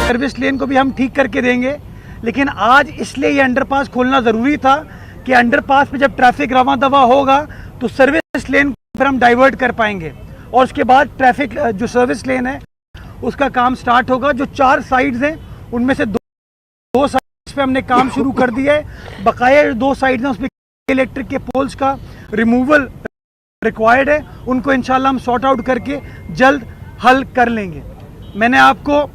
Service lane को भी हम ठीक करके देंगे, लेकिन आज इसलिए ये अंडरपास खोलना ज़रूरी था कि अंडरपास पे जब ट्रैफिक रवां दवा होगा तो सर्विस लेन पर हम डाइवर्ट कर पाएंगे और उसके बाद ट्रैफिक जो सर्विस लेन है उसका काम स्टार्ट होगा। जो 4 साइड्स हैं उनमें से दो साइड्स पे हमने काम शुरू कर दिया है। बकाया 2 साइड्स हैं उसमें इलेक्ट्रिक के पोल्स का रिमूवल रिक्वायर्ड है, उनको इंशाल्लाह हम सॉर्ट आउट करके जल्द हल कर लेंगे। मैंने आपको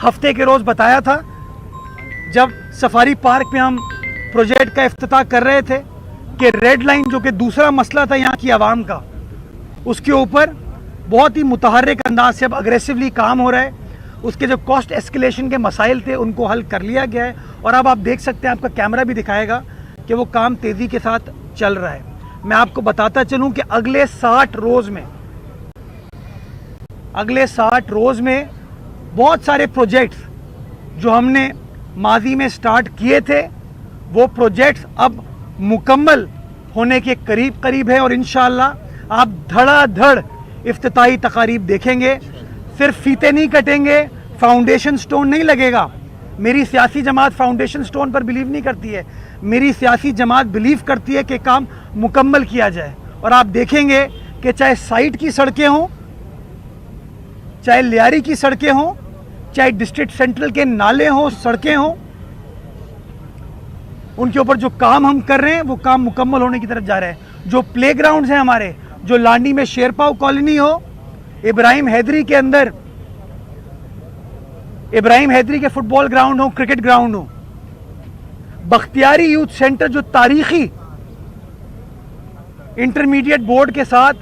हफ्ते के रोज़ बताया था जब सफारी पार्क में हम प्रोजेक्ट का इफ्तिताह कर रहे थे कि रेड लाइन जो कि दूसरा मसला था यहाँ की आवाम का, उसके ऊपर बहुत ही मुतहर्रिक अंदाज से अब अग्रेसिवली काम हो रहा है। उसके जो कॉस्ट एस्केलेशन के मसाइल थे उनको हल कर लिया गया है और अब आप देख सकते हैं, आपका कैमरा भी दिखाएगा कि वो काम तेज़ी के साथ चल रहा है। मैं आपको बताता चलूँ कि अगले 60 रोज़ में बहुत सारे प्रोजेक्ट्स जो हमने माजी में स्टार्ट किए थे वो प्रोजेक्ट्स अब मुकम्मल होने के करीब है और इंशाअल्लाह आप धड़ाधड़ इफ्तिताही तकारीब देखेंगे। सिर्फ फीते नहीं कटेंगे, फाउंडेशन स्टोन नहीं लगेगा। मेरी सियासी जमात फाउंडेशन स्टोन पर बिलीव नहीं करती है, मेरी सियासी जमात बिलीव करती है कि काम मुकम्मल किया जाए। और आप देखेंगे कि चाहे साइट की सड़कें हों, चाहे लियारी की सड़कें हों, चाहे डिस्ट्रिक्ट सेंट्रल के नाले हों, सड़कें हों, उनके ऊपर जो काम हम कर रहे हैं वो काम मुकम्मल होने की तरफ जा रहे हैं। जो प्लेग्राउंड्स हैं हमारे, जो लांडी में शेरपाव कॉलोनी हो, इब्राहिम हैदरी के अंदर इब्राहिम हैदरी के फुटबॉल ग्राउंड हो, क्रिकेट ग्राउंड हो, बख्तियारी यूथ सेंटर जो तारीखी इंटरमीडिएट बोर्ड के साथ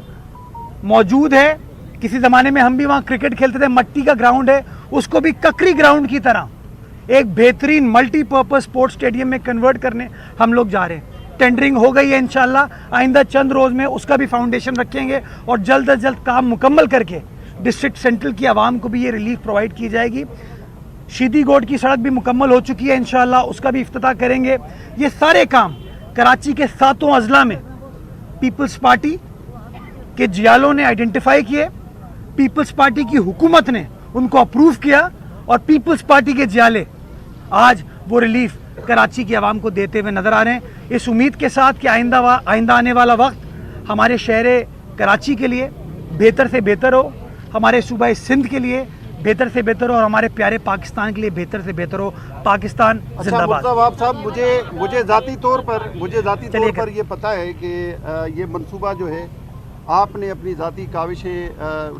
मौजूद है, किसी ज़माने में हम भी वहाँ क्रिकेट खेलते थे, मट्टी का ग्राउंड है, उसको भी ककरी ग्राउंड की तरह एक बेहतरीन मल्टीपर्पज़ स्पोर्ट्स स्टेडियम में कन्वर्ट करने हम लोग जा रहे हैं। टेंडरिंग हो गई है, इंशाल्लाह आइंदा चंद रोज़ में उसका भी फाउंडेशन रखेंगे और जल्द अज जल्द काम मुकम्मल करके डिस्ट्रिक्ट सेंट्रल की आवाम को भी ये रिलीफ प्रोवाइड की जाएगी। शीदी गोड की सड़क भी मुकम्मल हो चुकी है, इंशाल्लाह उसका भी इफ्तिताह करेंगे। ये सारे काम कराची के 7 अजला में पीपल्स पार्टी के जियालों ने आइडेंटिफाई किए, पीपल्स पार्टी की हुकूमत ने उनको अप्रूव किया और पीपल्स पार्टी के जियाले आज वो रिलीफ कराची की आवाम को देते हुए नज़र आ रहे हैं। इस उम्मीद के साथ कि आइंदा आने वाला वक्त हमारे शहर कराची के लिए बेहतर से बेहतर हो, हमारे सूबा सिंध के लिए बेहतर से बेहतर हो और हमारे प्यारे पाकिस्तान के लिए बेहतर से बेहतर हो। पाकिस्तान जिंदाबाद। साहब, मुझे ज़ाती तौर पर ये पता है कि ये मंसूबा जो है आपने अपनी ज़ाती काविशें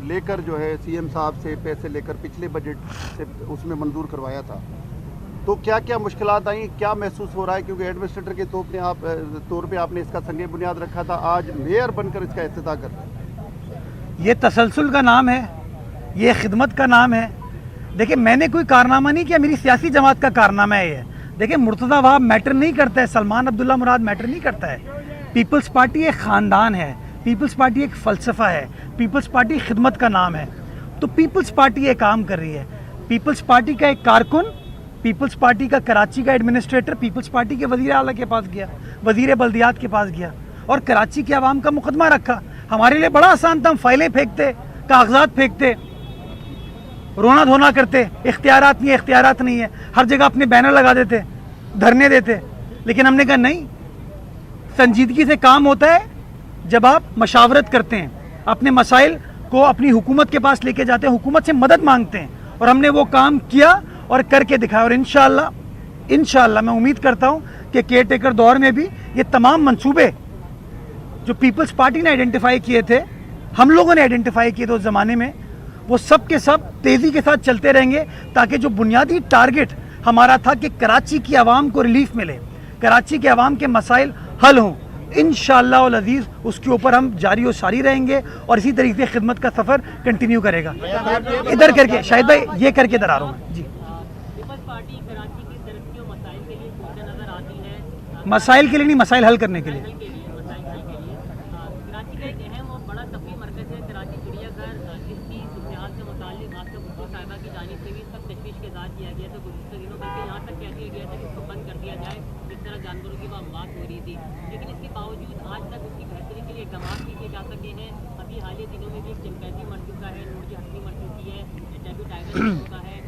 लेकर जो है सीएम साहब से पैसे लेकर पिछले बजट से उसमें मंजूर करवाया था, तो क्या क्या मुश्किलात आई, क्या महसूस हो रहा है? क्योंकि एडमिनिस्ट्रेटर के तौर पे आपने इसका संगे बुनियाद रखा था, आज मेयर बनकर इसका इफ्तिताह कर रहे हैं। ये तसलसल का नाम है, ये खिदमत का नाम है। देखिए, मैंने कोई कारनामा नहीं किया, मेरी सियासी जमात का कारनामा है ये। देखिए, मुर्तज़ा वहाब मैटर नहीं करता है, सलमान अब्दुल्ला मुराद मैटर नहीं करता है। पीपल्स पार्टी एक ख़ानदान है, पीपल्स पार्टी एक फ़लसफ़ा है, पीपल्स पार्टी खिदमत का नाम है। तो पीपल्स पार्टी ये काम कर रही है। पीपल्स पार्टी का एक कारकुन, पीपल्स पार्टी का कराची का एडमिनिस्ट्रेटर पीपल्स पार्टी के वज़ीर आला के पास गया, वज़ीर बल्दियात के पास गया और कराची की आवाम का मुकदमा रखा। हमारे लिए बड़ा आसान था, हम फाइलें फेंकते, कागजात फेंकते, रोना धोना करते, इख्तियारात नहीं है, हर जगह अपने बैनर लगा देते, धरने देते। लेकिन हमने कहा नहीं, संजीदगी से काम होता है जब आप मशावरत करते हैं, अपने मसाइल को अपनी हुकूमत के पास लेके जाते हैं, हुकूमत से मदद मांगते हैं। और हमने वो काम किया और करके दिखाया और इंशाअल्लाह मैं उम्मीद करता हूँ कि केयर टेकर दौर में भी ये तमाम मंसूबे जो पीपल्स पार्टी ने आइडेंटिफाई किए थे, हम लोगों ने आइडेंटिफाई किए थे उस ज़माने में, वो सब के सब तेज़ी के साथ चलते रहेंगे ताकि जो बुनियादी टारगेट हमारा था कि कराची की आवाम को रिलीफ मिले, कराची के आवाम के मसाइल हल हों, इंशाअल्लाह अल अज़ीज़ उसके ऊपर हम जारी और सारी रहेंगे और इसी तरीके से खिदमत का सफ़र कंटिन्यू करेगा। इधर करके शाहिद भाई ये करके इधर आ रहा हूँ जी। मसाइल के लिए नहीं, मसाइल हल करने के लिए। जानवरों की बात हो रही थी, लेकिन इसके बावजूद आज तक उसकी बेहतरी के लिए इक़दाम किए जा सके हैं। अभी हाल ही दिनों में भी एक चंपैती मर चुका है, नूर की हड्डी मर चुकी है, डेब्यू टाइगर मर चुका है,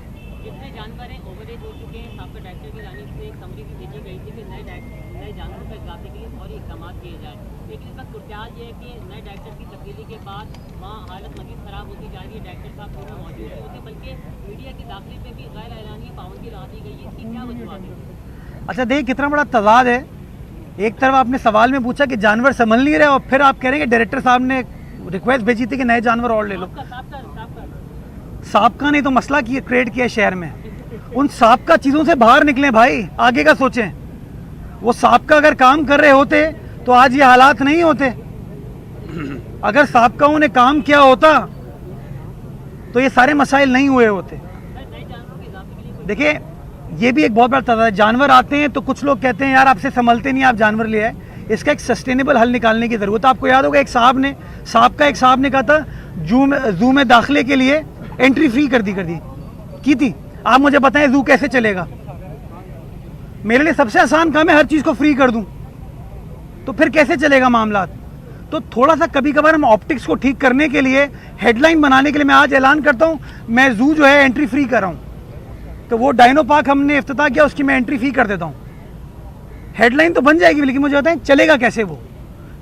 जिसमें जानवर हैं ओवरएज हो चुके हैं। आपका डायरेक्टर की जानिब से एक समरी भी भेजी गई थी कि नए जानवरों पर इजाफे के लिए फौरी इकदाम किए जाए, लेकिन इस वक्त सूरत ये है कि नए डायरेक्टर की तब्दीली के बाद वहाँ हालत मजीद ख़राब होती जा रही है। डायरेक्टर साहब पूरा मौजूद नहीं होते, बल्कि मीडिया की दाखिले पर भी गैर एलानी पाबंदी लगा दी गई है। इसकी क्या वजूहत है? अच्छा देखिए कितना बड़ा तजाद है। एक तरफ आपने सवाल में पूछा कि जानवर संभल नहीं रहे और फिर आप कह रहे हैं कि डायरेक्टर साहब ने रिक्वेस्ट भेजी थी कि नए जानवर और ले लो। साबका नहीं तो मसला क्रिएट किया शहर में। उन साबका चीज़ों से बाहर निकलें भाई, आगे का सोचें। वो साबका अगर काम कर रहे होते तो आज ये हालात नहीं होते। अगर साबकाओं ने काम किया होता तो ये सारे मसाइल नहीं हुए होते। देखिए ये भी एक बहुत बड़ा तज़ाद है। जानवर आते हैं तो कुछ लोग कहते हैं यार आपसे संभलते नहीं, आप जानवर ले आए। इसका एक सस्टेनेबल हल निकालने की ज़रूरत है। आपको याद होगा एक साहब ने कहा था जू में दाखिले के लिए एंट्री फ्री कर दी थी। आप मुझे बताएं जू कैसे चलेगा? मेरे लिए सबसे आसान काम है हर चीज़ को फ्री कर दूं, तो फिर कैसे चलेगा मामला? तो थोड़ा सा कभी कभार हम ऑप्टिक्स को ठीक करने के लिए, हेडलाइन बनाने के लिए मैं आज ऐलान करता हूं मैं जू जो है एंट्री फ्री कर रहा हूं। तो वो डायनो पार्क हमने इफ्तिताह किया, उसकी मैं एंट्री फ्री कर देता हूं। हेडलाइन तो बन जाएगी, लेकिन मुझे बताएं चलेगा कैसे वो?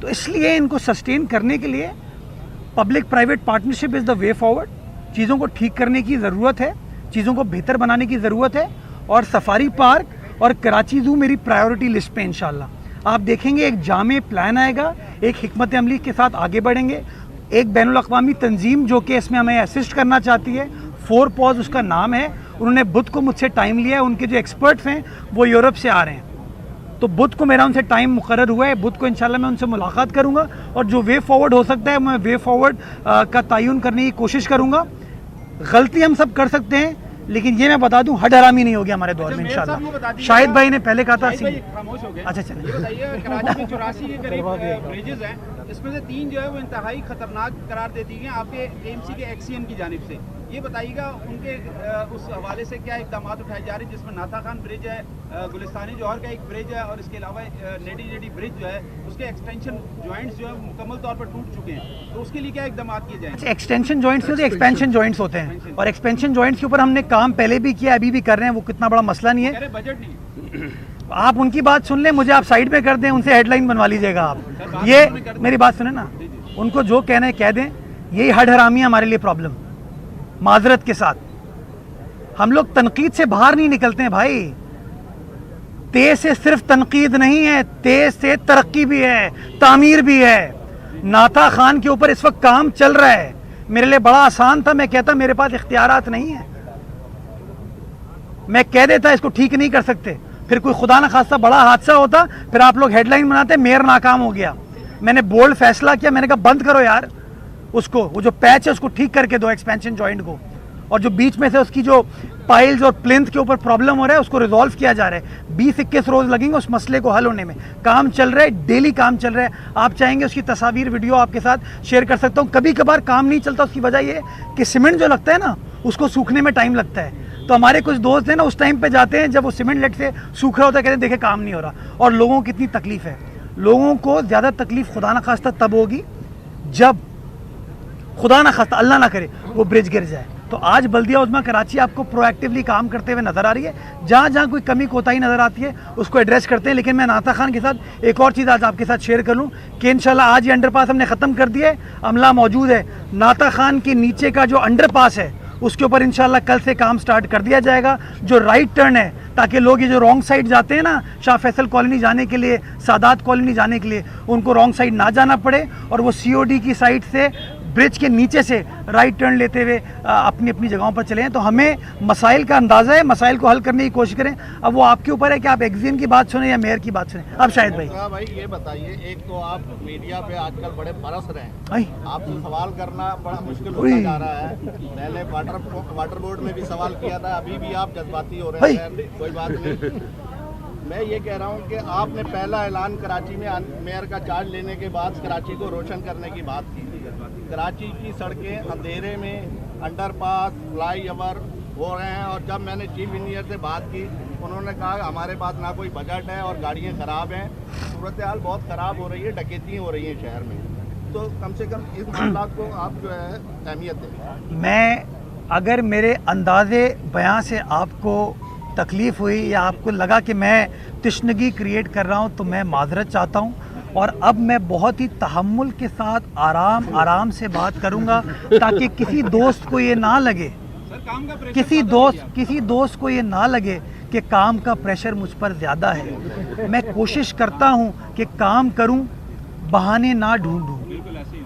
तो इसलिए इनको सस्टेन करने के लिए public private partnership is the way forward. चीज़ों को ठीक करने की ज़रूरत है, चीज़ों को बेहतर बनाने की ज़रूरत है। और सफारी पार्क और कराची जू मेरी प्रायोरिटी लिस्ट पे इंशाल्लाह आप देखेंगे एक जामे प्लान आएगा, एक हिकमत अमली के साथ आगे बढ़ेंगे। एक बैनुल अक़वामी तंजीम जो कि इसमें हमें असिस्ट करना चाहती है, 4 पॉज उसका नाम है। उन्होंने बुध को मुझसे टाइम लिया है। उनके जो एक्सपर्ट्स हैं वो यूरोप से आ रहे हैं, तो बुध को मेरा उनसे टाइम मुकर्रर हुआ है। बुध को इंशाल्लाह मैं उनसे मुलाकात करूंगा और जो वे फॉरवर्ड हो सकता है मैं वे फॉरवर्ड का तयन करने की कोशिश करूंगा। गलती हम सब कर सकते हैं, लेकिन ये मैं बता दूं हड हरामी नहीं होगी हमारे दौर में इंशाल्लाह। शाहिद भाई ने पहले कहा था खामोश हो गए। अच्छा चलिए ये बताइए कराची में 84 के करीब ब्रिजेज हैं, इसमें से 3 जो है वो इंतहाई खतरनाक करार दे दी गई आपके एएमसी के एक्सीएम की जानिब से। ये बताइएगा उनके उस हवाले से क्या इकदाम उठाए जा रहे हैं, जिसमें नाथा खान ब्रिज है, गुलिस्तानी जौहर का एक ब्रिज है और इसके अलावा नेडी जेडी ब्रिज जो है उसके एक्सटेंशन जॉइंट्स जो है मुकम्मल तौर पर टूट चुके हैं, तो उसके लिए क्या इकदाम किए जाएंगे? एक्सटेंशन जॉइंट्स होते हैं, एक्सपेंशन जॉइंट्स होते हैं, और एक्सपेंशन जॉइंट्स के ऊपर हमने काम पहले भी किया, अभी भी कर रहे हैं। वो कितना बड़ा मसला नहीं है। बजट नहीं, आप उनकी बात सुन लें, मुझे आप साइड पे कर दें, उनसे हेडलाइन बनवा लीजिएगा आप। ये मेरी बात सुने ना, उनको जो कहना है कह दें। यही हड हरामी है हमारे लिए प्रॉब्लम। माजरत के साथ हम लोग तनकीद से बाहर नहीं निकलते हैं भाई। तेज से सिर्फ तनकीद नहीं है, तेज से तरक्की भी है, तामीर भी है। नाथा खान के ऊपर इस वक्त काम चल रहा है। मेरे लिए बड़ा आसान था, मैं कहता मेरे पास इख्तियारात नहीं है, मैं कह देता इसको ठीक नहीं कर सकते। फिर कोई खुदा ना खास्ता बड़ा हादसा होता, फिर आप लोग हेडलाइन बनाते मेयर नाकाम हो गया। मैंने बोल्ड फैसला किया, मैंने कहा बंद करो यार उसको, वो जो पैच है उसको ठीक करके दो एक्सपेंशन जॉइंट को, और जो बीच में से उसकी जो पाइल्स और प्लिंथ के ऊपर प्रॉब्लम हो रहा है उसको रिजॉल्व किया जा रहा है। 20-21 रोज लगेंगे उस मसले को हल होने में। काम चल रहा है, डेली काम चल रहा है। आप चाहेंगे उसकी तस्वीर वीडियो आपके साथ शेयर कर सकता हूँ। कभी कभार काम नहीं चलता, उसकी वजह ये कि सीमेंट जो लगता है ना उसको सूखने में टाइम लगता है। तो हमारे कुछ दोस्त हैं ना उस टाइम पे जाते हैं जब वो सीमेंट लेट से सूख रहा होता है, कहते हैं देखे काम नहीं हो रहा। और लोगों को कितनी तकलीफ है। लोगों को ज़्यादा तकलीफ खुदा ना खास्ता तब होगी जब खुदा ना खास्ता अल्लाह ना करे वो ब्रिज गिर जाए। तो आज बल्दिया उज़्मा कराची आपको प्रोएक्टिवली काम करते हुए नज़र आ रही है। जहाँ जहाँ कोई कमी कोताही नज़र आती है उसको एड्रेस करते हैं। लेकिन मैं नाथा खान के साथ एक और चीज़ आज आपके साथ शेयर कर लूँ कि इंशाल्लाह आज ये अंडरपास हमने ख़त्म कर दिया है, अमला मौजूद है। नाथा खान के नीचे का जो अंडरपास है उसके ऊपर इंशाल्लाह कल से काम स्टार्ट कर दिया जाएगा। जो राइट टर्न है, ताकि लोग ये जो रॉन्ग साइड जाते हैं ना शाह फैसल कॉलोनी जाने के लिए, सादात कॉलोनी जाने के लिए, उनको रॉन्ग साइड ना जाना पड़े और वो सीओडी की साइड से ब्रिज के नीचे से राइट टर्न लेते हुए अपनी अपनी जगहों पर चले हैं। तो हमें मसाइल का अंदाज़ा है, मसाइल को हल करने की कोशिश करें। अब वो आपके ऊपर है कि आप एक्जिम की बात सुने या मेयर की बात सुने। अब शायद भाई ये बताइए, एक तो आप मीडिया पे आजकल बड़े बरस रहे हैं, भाई आपसे सवाल करना बड़ा मुश्किल होता जा रहा है। पहले वाटर बोर्ड में भी सवाल किया था, अभी भी आप जज्बाती हो रहे हैं, कोई बात नहीं। मैं ये कह रहा हूँ कि आपने पहला ऐलान कराची में मेयर का चार्ज लेने के बाद कराची को रोशन करने की बात की थी। कराची की सड़कें अंधेरे में, अंडरपास, फ्लाईओवर हो रहे हैं। और जब मैंने चीफ इंजीनियर से बात की, उन्होंने कहा हमारे पास ना कोई बजट है और गाड़ियाँ ख़राब हैं, सूरत हाल बहुत ख़राब हो रही है, डकैती हो रही है शहर में। तो कम से कम इस मामला को आप जो है अहमियत दें। मैं अगर मेरे अंदाज़े बयां से आपको तकलीफ़ हुई या आपको लगा कि मैं तशनगी क्रिएट कर रहा हूं, तो मैं माजरत चाहता हूं। और अब मैं बहुत ही तहम्मुल के साथ आराम से बात करूंगा, ताकि किसी दोस्त को ये ना लगे, किसी दोस्त को ये ना लगे कि काम का प्रेशर मुझ पर ज़्यादा है। मैं कोशिश करता हूं कि काम करूं, बहाने ना ढूंढूं,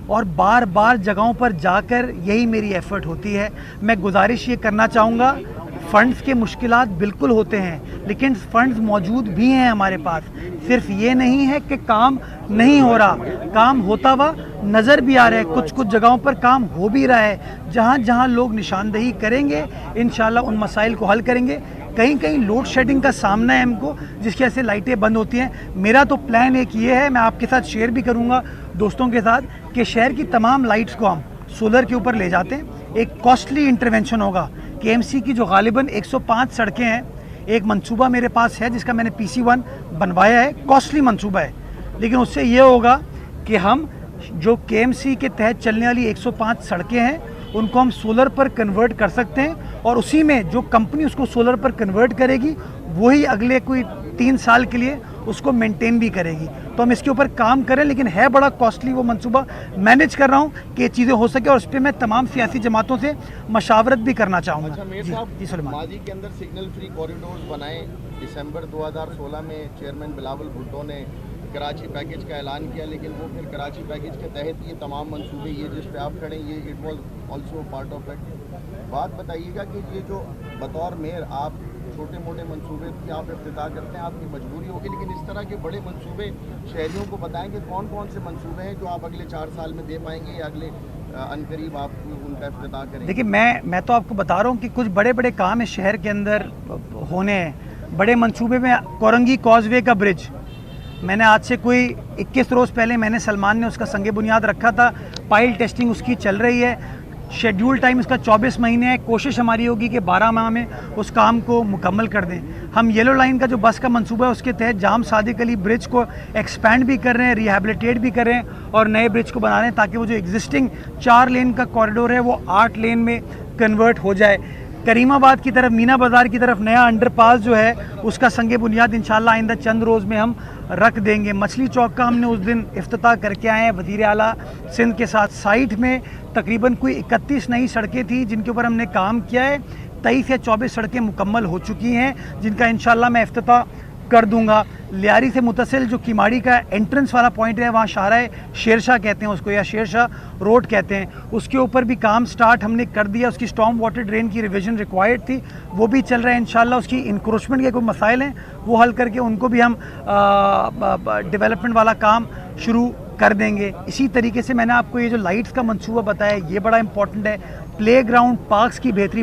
और बार बार जगहों पर जाकर यही मेरी एफर्ट होती है। मैं गुजारिश ये करना चाहूँगा, फ़ंड्स के मुश्किलात बिल्कुल होते हैं, लेकिन फ़ंड्स मौजूद भी हैं हमारे पास। सिर्फ ये नहीं है कि काम नहीं हो रहा, काम होता हुआ नज़र भी आ रहा है। कुछ जगहों पर काम हो भी रहा है। जहाँ जहाँ लोग निशानदही करेंगे, इंशाल्लाह उन मसाइल को हल करेंगे। कहीं लोड शेडिंग का सामना है हमको, जिसकी वजह से लाइटें बंद होती हैं। मेरा तो प्लान एक ये है, मैं आपके साथ शेयर भी करूँगा दोस्तों के साथ, कि शहर की तमाम लाइट्स को हम सोलर के ऊपर ले जाते हैं। एक कॉस्टली इंटरवेंशन होगा। KMC की जो गालिबन 105 सड़कें हैं, एक मंसूबा मेरे पास है जिसका मैंने PC1 बनवाया है, कॉस्टली मंसूबा है, लेकिन उससे ये होगा कि हम जो KMC के तहत चलने वाली 105 सड़कें हैं उनको हम सोलर पर कन्वर्ट कर सकते हैं, और उसी में जो कंपनी उसको सोलर पर कन्वर्ट करेगी वही अगले कोई 3 साल के लिए उसको मेंटेन भी करेगी। तो हम इसके ऊपर काम करें, लेकिन है बड़ा कॉस्टली वो मंसूबा। मैनेज कर रहा हूँ कि ये चीज़ें हो सके, और उस पर मैं तमाम सियासी जमातों से मशावरत भी करना चाहूँगा। अच्छा मेयर साहब, माजी के अंदर सिग्नल फ्री कॉरिडोर्स बनाए। दिसंबर 2016 में चेयरमैन बिलावल भुट्टो ने कराची पैकेज का ऐलान किया, लेकिन वो फिर कराची पैकेज के तहत ये तमाम मंसूबे, ये जिस पे आप खड़े, ये it was also part of it. बात बताइएगा कि ये जो बतौर मेयर आप छोटे मोटे मंसूबे की आप इफ्तिताह करते हैं, आपकी मजबूरी होगी, लेकिन इस तरह के बड़े मंसूबे शहरियों को बताएंगे कौन कौन से मंसूबे हैं जो आप अगले 4 साल में दे पाएंगे या अगले अनकरीब आप उनका इफ्तिताह करेंगे? देखिए, मैं तो आपको बता रहा हूँ कि कुछ बड़े बड़े काम है शहर के अंदर होने हैं। बड़े मंसूबे में कोरंगी कॉजवे का ब्रिज, मैंने आज से कोई 21 रोज़ पहले मैंने सलमान ने उसका संगे बुनियाद रखा था। पाइल टेस्टिंग उसकी चल रही है। शेड्यूल टाइम इसका 24 महीने है। कोशिश हमारी होगी कि 12 माह में उस काम को मुकम्मल कर दें। हम येलो लाइन का जो बस का मंसूबा है उसके तहत जाम सादिक अली ब्रिज को एक्सपैंड भी कर रहे हैं, रिहैबिलिटेट भी कर रहे हैं और नए ब्रिज को बना रहे हैं, ताकि वो जो एग्जिस्टिंग 4 लेन का कॉरिडोर है वो 8 लेन में कन्वर्ट हो जाए। करीमाबाद की तरफ, मीना बाज़ार की तरफ नया अंडरपास जो है उसका संगे बुनियाद इंशाल्लाह आइंदा चंद रोज़ में हम रख देंगे। मछली चौक का हमने उस दिन इफ्तिताह करके आए हैं वज़ीर आला सिंध के साथ। साइट में तकरीबन कोई 31 नई सड़कें थी जिनके ऊपर हमने काम किया है। 23 या 24 सड़कें मुकम्मल हो चुकी हैं, जिनका इंशाल्लाह मैं इफ्तिताह कर दूंगा। लियारी से मुतसिल जो किमाड़ी का एंट्रेंस वाला पॉइंट है, वहाँ शाहराए शेरशाह कहते हैं उसको, या शेरशाह रोड कहते हैं, उसके ऊपर भी काम स्टार्ट हमने कर दिया। उसकी स्टॉर्म वाटर ड्रेन की रिविजन रिक्वायर्ड थी, वो भी चल रहा है इंशाल्लाह। उसकी इंक्रोचमेंट के कोई मसाइल हैं वो हल करके उनको भी हम डेवलपमेंट वाला काम शुरू कर देंगे। इसी तरीके से मैंने आपको ये जो लाइट्स का मंसूबा बताया, ये बड़ा इंपॉर्टेंट है। प्ले ग्राउंड पार्क्स की बेहतरी,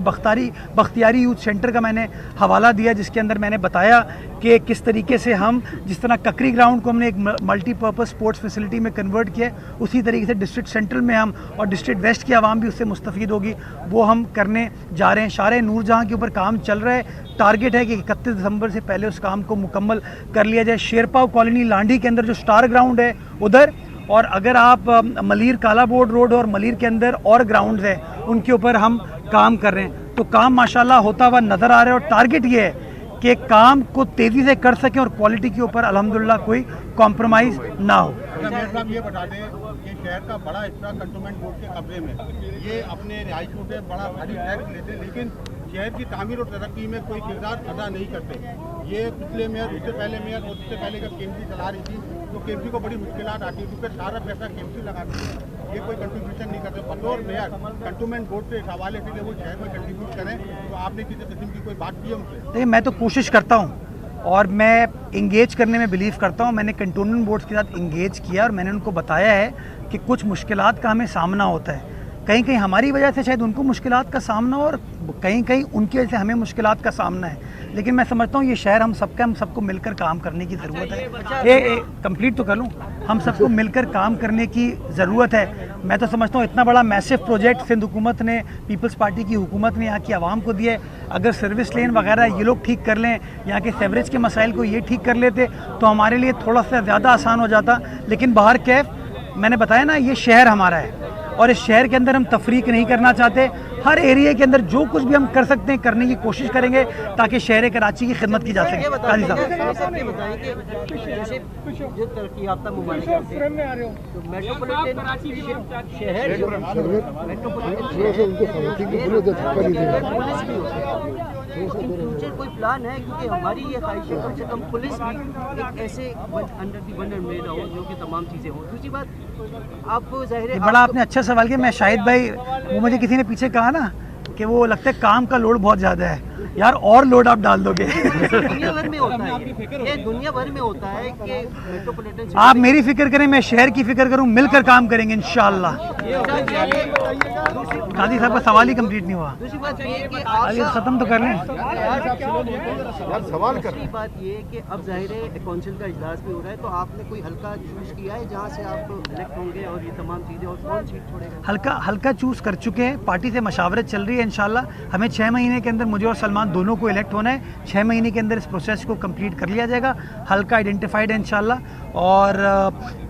बख्तियारी यूथ सेंटर का मैंने हवाला दिया, जिसके अंदर मैंने बताया कि किस तरीके से हम, जिस तरह ककरी ग्राउंड को हमने एक मल्टीपर्पज़ स्पोर्ट्स फैसिलिटी में कन्वर्ट किया, उसी तरीके से डिस्ट्रिक्ट सेंट्रल में हम, और डिस्ट्रिक्ट वेस्ट की आवाम भी उससे मुस्तफ़ीद होगी, वो हम करने जा रहे हैं। शारे नूरजहाँ के ऊपर काम चल रहा है। टारगेट है कि 31 दिसंबर से पहले उस काम को मुकम्मल कर लिया जाए। शेरपाव कॉलोनी लांडी के अंदर जो स्टार ग्राउंड है उधर, और अगर आप मलीर काला बोर्ड रोड और मलीर के अंदर और ग्राउंड्स हैं उनके ऊपर हम काम कर रहे हैं। तो काम माशाल्लाह होता हुआ नज़र आ रहा है, और टारगेट ये है कि काम को तेज़ी से कर सकें और क्वालिटी के ऊपर अल्हम्दुलिल्लाह कोई कॉम्प्रोमाइज़ ना हो। साहब ये बता दें कि शहर का बड़ा हिस्सा कंटोनमेंट बोर्ड के कब्जे में, ये अपने रिहायशियों से बड़ा भारी टैक्स लेते, लेकिन शहर की तामीर और तरक्की में कोई किरदार अदा नहीं करते। ये पिछले मेयर, उससे पहले मेयर और उससे पहले जब KMC चला रही थी तो KMC को बड़ी मुश्किलात आती है, क्योंकि सारा पैसा KMC लगाती है, ये कोई कंट्रीब्यूशन नहीं करते। बतौर मेयर कंटोनमेंट बोर्ड से इस हवाले से कि वो शहर में कंट्रीब्यूट करें, तो आपने किसी किस्म की कोई बात की है उनसे? देखिए, मैं तो कोशिश करता हूँ और मैं इंगेज करने में बिलीव करता हूँ। मैंने कंटोनमेंट बोर्ड्स के साथ इंगेज किया और मैंने उनको बताया है कि कुछ मुश्किलात का हमें सामना होता है। कहीं कहीं हमारी वजह से शायद उनको मुश्किलात का सामना हो, और कहीं कहीं उनकी वजह से हमें मुश्किलात का सामना है। लेकिन मैं समझता हूँ ये शहर हम सबको मिलकर काम करने की ज़रूरत है। कंप्लीट तो कर लूँ। हम सबको मिलकर काम करने की ज़रूरत है। मैं तो समझता हूँ इतना बड़ा मैसिव प्रोजेक्ट सिंध हुकूमत ने, पीपल्स पार्टी की हुकूमत ने यहाँ की आवाम को दिया है। अगर सर्विस लेन वगैरह ये लोग ठीक कर लें, यहाँ के सेवरेज के मसाइल को ये ठीक कर लेते, तो हमारे लिए थोड़ा सा ज़्यादा आसान हो जाता। लेकिन बाहर कैफ, मैंने बताया ना, ये शहर हमारा है और इस शहर के अंदर हम तफरीक नहीं करना चाहते। हर एरिया के अंदर जो कुछ भी हम कर सकते हैं करने की कोशिश करेंगे ताकि शहर कराची की खिदमत की जा सके। काजी साहब ये बताएं कि जैसे जो तरक्की याफ्ता ममालिक हैं तो मेट्रोपॉलिटन शहर जो मेट्रोपॉलिटन पुलिस भी होती है, फ्यूचर कोई प्लान है? क्योंकि हमारी ये ख्वाहिश है कम से कम पुलिस भी एक ऐसे अंडर दी वन अम्ब्रेला हो जो कि तमाम चीज़ें हों। दूसरी बात, आप ज़ाहिर है बड़ा आपने अच्छा सवाल किया। मैं शाहिद भाई, वो मुझे किसी ने पीछे कहा ना कि वो लगता है काम का लोड बहुत ज़्यादा है, यार और लोड आप डाल दोगे। दुनिया भर में होता है, ये दुनिया भर में होता है कि मेट्रोपॉलिटन आप मेरी फिक्र करें, मैं शहर की फिक्र करूं, मिलकर काम करेंगे इंशाअल्लाह। काजी साहब का सवाल ही कंप्लीट नहीं हुआ। दूसरी बात ये कि अभी ख़त्म तो कर लें। यार सवाल कर दूसरी बात ये कि अब ज़ाहिर है काउंसिल का इजलास भी हो रहा है, तो आपने कोई हल्का चूज किया है जहाँ से आप इलेक्ट होंगे और ये तमाम चीज़ें, और कौन सीट छोड़ेगा? हल्का चूज कर चुके हैं, पार्टी से मशावरत चल रही है। इंशाल्लाह हमें 6 महीने के अंदर मुझे और सलमान दोनों को इलेक्ट होना है। 6 महीने के अंदर इस प्रोसेस को कंप्लीट कर लिया जाएगा। हल्का आइडेंटिफाइड है इंशाल्लाह। और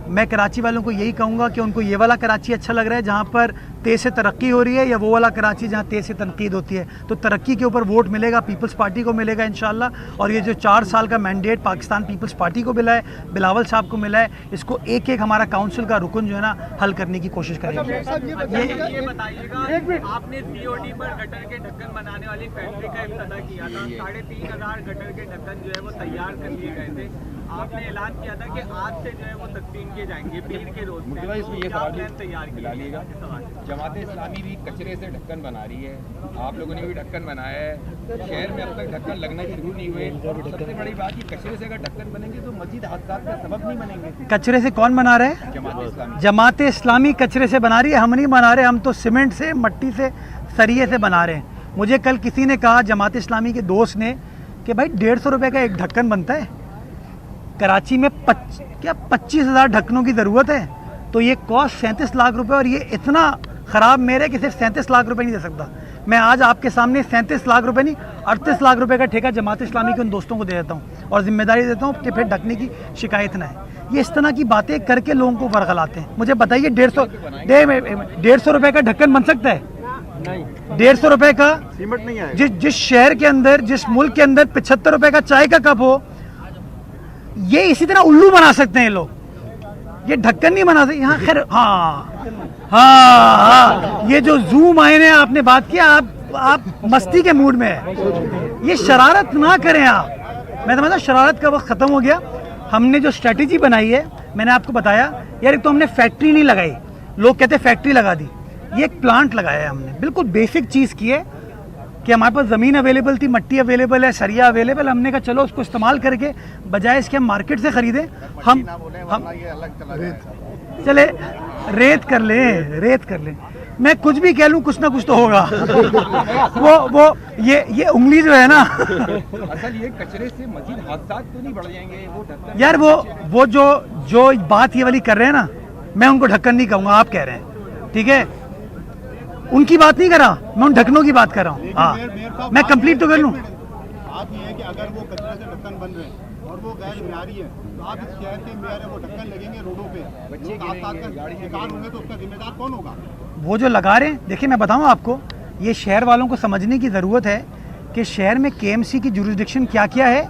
मैं कराची वालों को यही कहूँगा कि उनको ये वाला कराची अच्छा लग रहा है जहाँ पर तेज़ से तरक्की हो रही है, या वो वाला कराची जहाँ तेज़ से तनकीद होती है। तो तरक्की के ऊपर वोट मिलेगा, पीपल्स पार्टी को मिलेगा इंशाल्लाह। और ये जो 4 साल का मैंडेट पाकिस्तान पीपल्स पार्टी को मिला है, बिलावल साहब को मिला है, इसको एक एक हमारा काउंसिल का रुकन जो है ना हल करने की कोशिश करेंगे। ये बताइएगा, आपने COD पर गटर के ढक्कन बनाने वाली फैक्ट्री का इफ्तिताह किया था। 3,500 गटर के ढक्कन जो है वो तैयार कर लिए गए थे। आपने ऐलान किया था कि आज से जो है वो तकसीम किए जाएंगे पीर के रोज में। इसमें ये क्या प्लान तैयार किया? जमात इस्लामी भी कचरे से ढक्कन बना रही है, आप लोगों ने भी ढक्कन बनाया है। शहर में अब तक ढक्कन लगना शुरू नहीं हुए। सबसे बड़ी बात कि कचरे से अगर ढक्कन बनेंगे तो मजीद हादसा का सबब नहीं बनेंगे। कचरे से कौन बना रहे हैं? जमात इस्लामी कचरे से बना रही है, हम नहीं बना रहे। हम तो सीमेंट से, मट्टी से, सरिये से बना रहे हैं। मुझे कल किसी ने कहा, जमात इस्लामी के दोस्त ने, कि भाई 150 रुपये का एक ढक्कन बनता है, कराची में 25,000 ढक्कनों की ज़रूरत है, तो ये कॉस्ट 37 लाख रुपए, और ये इतना ख़राब मेरे कि सिर्फ 37 लाख रुपए नहीं दे सकता। मैं आज आपके सामने 37 लाख रुपए नहीं, 38 लाख रुपए का ठेका जमात इस्लामी के उन दोस्तों को दे देता हूँ, और जिम्मेदारी देता हूँ कि फिर ढकने की शिकायत ना है। ये इस तरह की बातें करके लोगों को वर्गलाते हैं। मुझे बताइए 150 रुपए का ढक्कन बन सकता है? नहीं। 150 रुपए का सीमेंट नहीं है। जिस शहर के अंदर, जिस मुल्क के अंदर 75 रुपए का चाय का कप हो, ये इसी तरह उल्लू बना सकते हैं लोग, ये ढक्कन नहीं बना सकते यहाँ। खैर हाँ, ये जो जूम आए ने आपने बात किया, आप मस्ती के मूड में है, ये शरारत ना करें आप। मैं समझता हूँ शरारत का वक्त ख़त्म हो गया। हमने जो स्ट्रेटजी बनाई है, मैंने आपको बताया यार, एक तो हमने फैक्ट्री नहीं लगाई, लोग कहते फैक्ट्री लगा दी, ये एक प्लांट लगाया है हमने। बिल्कुल बेसिक चीज़ की है कि हमारे पास ज़मीन अवेलेबल थी, मट्टी अवेलेबल है, सरिया अवेलेबल, हमने कहा चलो उसको इस्तेमाल करके बजाय इसके हम मार्केट से ख़रीदें, हम चले रेत कर लें। मैं कुछ भी कह लूँ, कुछ ना कुछ तो होगा। वो ये उंगली जो है ना, असल ये कचरे से मजीद हादसा तो नहीं बढ़ जाएंगे? वो ढक्कन यार वो जो बात ये वाली कर रहे हैं ना, मैं उनको ढक्कन नहीं कहूँगा, आप कह रहे हैं, ठीक है? उनकी बात नहीं कर रहा मैं, उन ढक्कनों की बात कर रहा हूँ। हाँ, मैं कंप्लीट तो कर लूँ। बात ये है कि अगर वो कचरे से ढक्कन बन रहे हैं और वो गैर मियारी है, तो आप इस शहर के मेयर है, वो ढक्कन लगेंगे रोडों पे, बच्चे शिकार होंगे, तो उसका जिम्मेदार कौन होगा? वो जो लगा रहे हैं, देखिए मैं बताऊँ आपको, ये शहर वालों को समझने की ज़रूरत है कि शहर में KMC की जुरिस्डिक्शन क्या क्या है,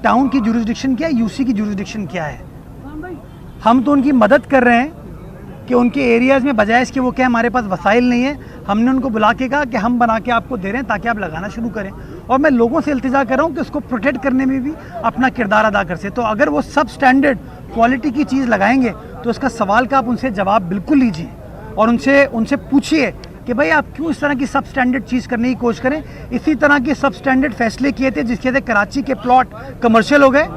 टाउन की जुरिस्डिक्शन क्या है, UC की जुरिस्डिक्शन क्या है। हम तो उनकी मदद कर रहे हैं कि उनके एरियाज़ में बजाय इसके वो क्या हमारे पास वसाइल नहीं है, हमने उनको बुला के कहा कि हम बना के आपको दे रहे हैं ताकि आप लगाना शुरू करें। और मैं लोगों से इल्तिजा कर रहा हूँ कि उसको प्रोटेक्ट करने में भी अपना किरदार अदा कर से। तो अगर वो सब स्टैंडर्ड क्वालिटी की चीज़ लगाएंगे तो उसका सवाल का आप उनसे जवाब बिल्कुल लीजिए और उनसे पूछिए कि भाई आप क्यों इस तरह की सब स्टैंडर्ड चीज़ करने की कोशिश करें। इसी तरह के सब स्टैंडर्ड फैसले किए थे जिसके से कराची के प्लॉट कमर्शियल हो गए।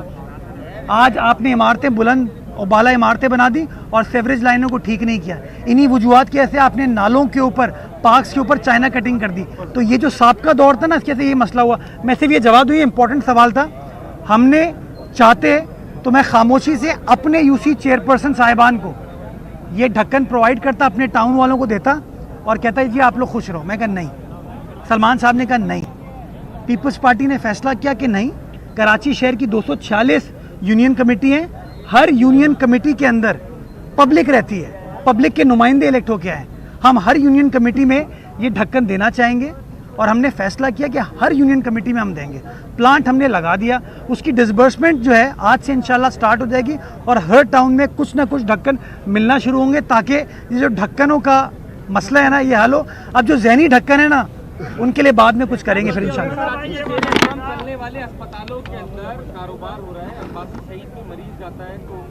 आज आपने इमारतें बुलंद और बाला इमारतें बना दी और सेवरेज लाइनों को ठीक नहीं किया। इन्हीं वजूहात की ऐसे आपने नालों के ऊपर, पार्क्स के ऊपर चाइना कटिंग कर दी। तो ये जो साबका दौर था ना, इसके से ये मसला हुआ। मैं सिर्फ ये जवाब दूँ, ये इंपॉर्टेंट सवाल था। हमने चाहते तो मैं खामोशी से अपने UC चेयरपर्सन साहिबान को ये ढक्कन प्रोवाइड करता, अपने टाउन वालों को देता और कहता है जी आप लोग खुश रहो। मैं कहा नहीं। सलमान साहब ने कहा नहीं। पीपल्स पार्टी ने फैसला किया कि नहीं। कराची शहर की 246 यूनियन कमेटी हैं। हर यूनियन कमेटी के अंदर पब्लिक रहती है, पब्लिक के नुमाइंदे इलेक्ट होके आए। हम हर यूनियन कमेटी में ये ढक्कन देना चाहेंगे और हमने फैसला किया कि हर यूनियन कमेटी में हम देंगे। प्लांट हमने लगा दिया, उसकी डिसबर्समेंट जो है आज से इंशाल्लाह स्टार्ट हो जाएगी और हर टाउन में कुछ ना कुछ ढक्कन मिलना शुरू होंगे ताकि ये जो ढक्कनों का मसला है ना ये हल हो। अब जो जहनी ढक्कन है ना उनके लिए बाद में कुछ करेंगे फिर इंशाल्लाह। काम करने वाले अस्पतालों के अंदर कारोबार हो रहा है, अब्बासी शहीद में मरीज जाता है तो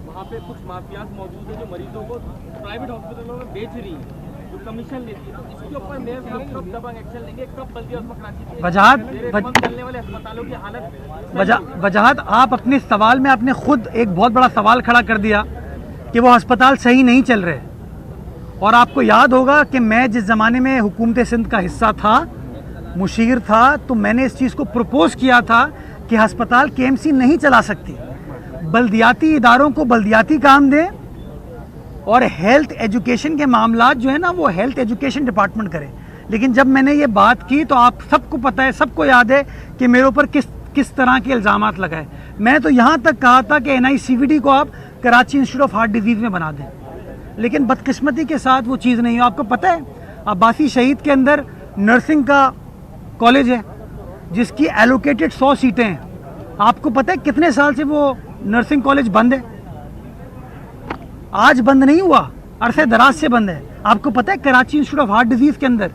वहाँ पे कुछ माफियाज मौजूद है जो मरीजों को प्राइवेट हॉस्पिटलों में बेच रही है, जो कमीशन लेती है। तो इसके ऊपर मेयर साहब कब दबंग एक्शन लेंगे, कब बल्दिया वजाहत चलने वाले अस्पतालों की हालत वजाहत आप अपने सवाल में आपने खुद एक बहुत बड़ा सवाल खड़ा कर दिया कि वो अस्पताल सही नहीं चल रहे। और आपको याद होगा कि मैं जिस ज़माने में हुकूमत सिंध का हिस्सा था, मुशीर था, तो मैंने इस चीज़ को प्रपोज़ किया था कि अस्पताल केएमसी नहीं चला सकती, बल्दियाती इदारों को बल्दियाती काम दें और हेल्थ एजुकेशन के मामलात जो है ना वो हेल्थ एजुकेशन डिपार्टमेंट करे। लेकिन जब मैंने ये बात की तो आप सबको पता है, सबको याद है कि मेरे ऊपर किस तरह के इल्ज़ामात लगाए। मैं तो यहाँ तक कहा था कि NICVD को आप Karachi institute of heart disease में बना दें, लेकिन बदकिस्मती के साथ वो चीज़ नहीं है। आपको पता है अब्बासी शहीद के अंदर नर्सिंग का कॉलेज है जिसकी एलोकेटेड 100 सीटें हैं। आपको पता है कितने साल से वो नर्सिंग कॉलेज बंद है? आज बंद नहीं हुआ, अरसे दराज से बंद है। आपको पता है Karachi institute of heart disease के अंदर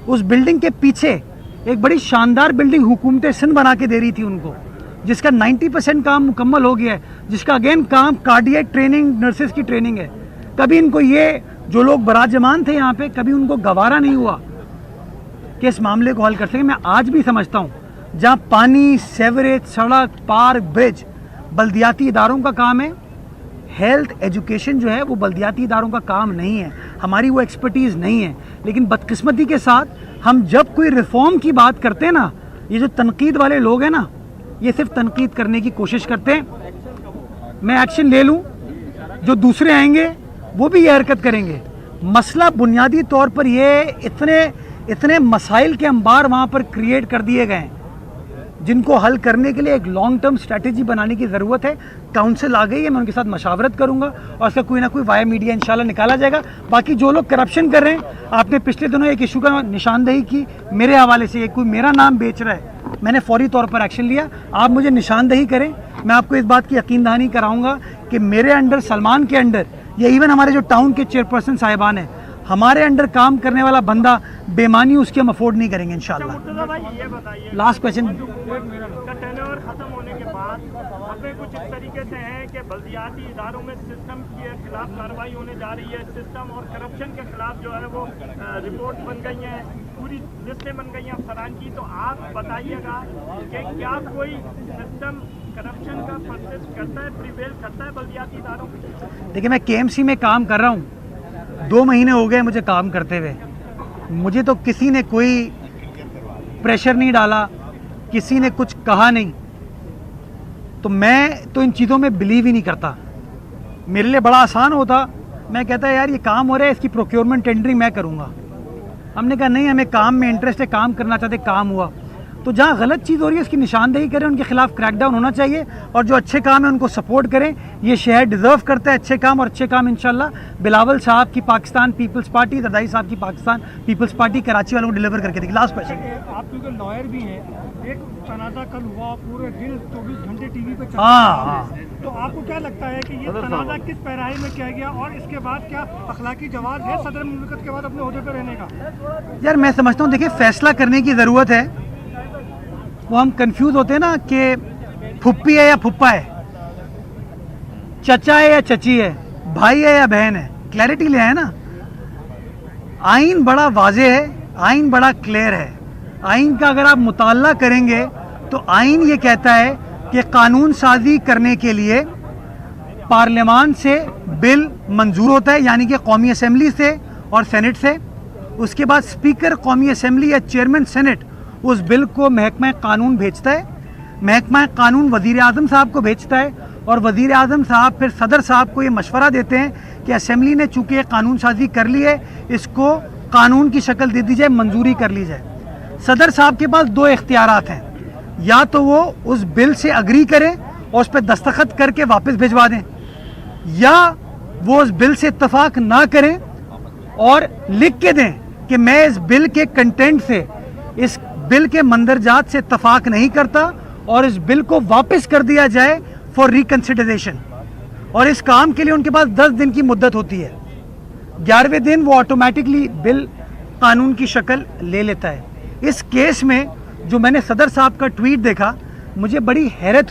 उस बिल्डिंग के पीछे एक बड़ी शानदार बिल्डिंग हुकूमत सिंध बना के दे रही थी उनको, जिसका 90% काम मुकम्मल हो गया है, जिसका अगेन काम कार्डियक ट्रेनिंग, नर्सेज की ट्रेनिंग है। कभी इनको ये जो लोग बराजमान थे यहाँ पे, कभी उनको गवारा नहीं हुआ कि इस मामले को हल कर सके। मैं आज भी समझता हूँ जहाँ पानी, सेवरेज, सड़क, पार्क, ब्रिज बल्दियाती इदारों का काम है, हेल्थ एजुकेशन जो है वो बल्दियाती इदारों का काम नहीं है, हमारी वो एक्सपर्टीज़ नहीं है। लेकिन बदकिस्मती के साथ हम जब कोई रिफॉर्म की बात करते हैं ना, ये जो तनकीद वाले लोग हैं ना, ये सिर्फ तनकीद करने की कोशिश करते हैं। मैं एक्शन ले लूँ, जो दूसरे आएंगे वो भी ये हरकत करेंगे। मसला बुनियादी तौर पर ये इतने मसाइल के अंबार वहाँ पर क्रिएट कर दिए गए हैं जिनको हल करने के लिए एक लॉन्ग टर्म स्ट्रैटेजी बनाने की ज़रूरत है। काउंसिल आ गई है, मैं उनके साथ मशावरत करूंगा और उसका कोई ना कोई वाया मीडिया इंशाल्लाह निकाला जाएगा। बाकी जो लोग करप्शन कर रहे हैं, आपने पिछले दिनों एक इशू का निशानदेही की मेरे हवाले से, कोई मेरा नाम बेच रहा है, मैंने फौरी तौर पर एक्शन लिया। आप मुझे निशानदेही करें, मैं आपको इस बात की यकीन दहानी कराऊंगा कि मेरे अंडर, सलमान के अंडर, या इवन हमारे जो टाउन के चेयरपर्सन साहिबान हैं, हमारे अंडर काम करने वाला बंदा बेमानी उसकी हम अफोर्ड नहीं करेंगे इंशाल्लाह। Last question. टेन्योर खत्म होने के बाद हमें कुछ इस तरीके से है कि बल्दियाती इदारों में सिस्टम के खिलाफ कार्रवाई होने जा रही है, सिस्टम और करप्शन के खिलाफ जो है वो रिपोर्ट बन गई हैं, पूरी लिस्टें बन गई हैं अफसरान की। तो आप बताइएगा कि क्या कोई सिस्टम करप्शन का परसिस्ट करता है, प्रिवेल करता है बल्दियाती इदारों में? देखिए, मैं KMC में काम कर रहा हूँ, 2 महीने हो गए मुझे काम करते हुए। मुझे तो किसी ने कोई प्रेशर नहीं डाला, किसी ने कुछ कहा नहीं, तो मैं तो इन चीज़ों में बिलीव ही नहीं करता। मेरे लिए बड़ा आसान होता, मैं कहता यार ये काम हो रहा है, इसकी प्रोक्योरमेंट टेंडरिंग मैं करूँगा। हमने कहा नहीं, हमें काम में इंटरेस्ट है, काम करना चाहते, काम हुआ। तो जहाँ गलत चीज़ हो रही है उसकी निशानदेही करें, उनके खिलाफ क्रैकडाउन होना चाहिए, और जो अच्छे काम है उनको सपोर्ट करें। ये शहर डिज़र्व करता है अच्छे काम, और अच्छे काम इंशाल्लाह बिलावल साहब की पाकिस्तान पीपल्स पार्टी, ददाई साहब की पाकिस्तान पीपल्स पार्टी कराची वालों को डिलीवर करके देगी। Last question. आप क्योंकि लॉयर भी हैं, एक तनाज़ा कल हुआ, पूरे दिन 24 घंटे टीवी पे चला। हाँ, तो आपको क्या लगता है कि ये तनाज़ा किस पैराई में किया गया, और इसके बाद क्या अखलाकी जवाब है सदर मुमलिकत के बाद अपने ओहदे पर रहने का? यार मैं समझता हूँ, देखिए फैसला करने की ज़रूरत है। वो हम कंफ्यूज होते हैं ना कि फुप्पी है या फुप्पा है, चचा है या चची है, भाई है या बहन है, क्लैरिटी ले आए ना। आइन बड़ा वाजे है, आइन बड़ा क्लियर है। आइन का अगर आप मुताला करेंगे तो आइन ये कहता है कि कानून साजी करने के लिए पार्लियामान से बिल मंजूर होता है, यानी कि कौमी असम्बली से और सेनेट से। उसके बाद स्पीकर कौमी असम्बली या चेयरमैन सेनेट उस बिल को महकमा कानून भेजता है, महकमा कानून वज़ीर आज़म साहब को भेजता है, और वज़ीर आज़म साहब फिर सदर साहब को ये मशवरा देते हैं कि असम्बली ने चूँकि ये कानून साजी कर ली है, इसको कानून की शक्ल दे दी जाए, मंजूरी कर ली जाए। सदर साहब के पास 2 इख्तियारात हैं, या तो वो उस बिल से अग्री करें और उस पर दस्तखत करके वापस भिजवा दें, या वो उस बिल से इत्तफाक ना करें और लिख के दें कि मैं इस बिल के कंटेंट से, इस बिल के मंदरजात से इत्तफाक नहीं करता और इस बिल को वापस कर दिया जाए फॉर रिकंसिडरेशन। और इस काम के लिए उनके पास 10 दिन की मुद्दत होती है। 11वें दिन वो ऑटोमेटिकली बिल कानून की शक्ल ले लेता है। इस केस में जो मैंने सदर साहब का ट्वीट देखा, मुझे बड़ी हैरत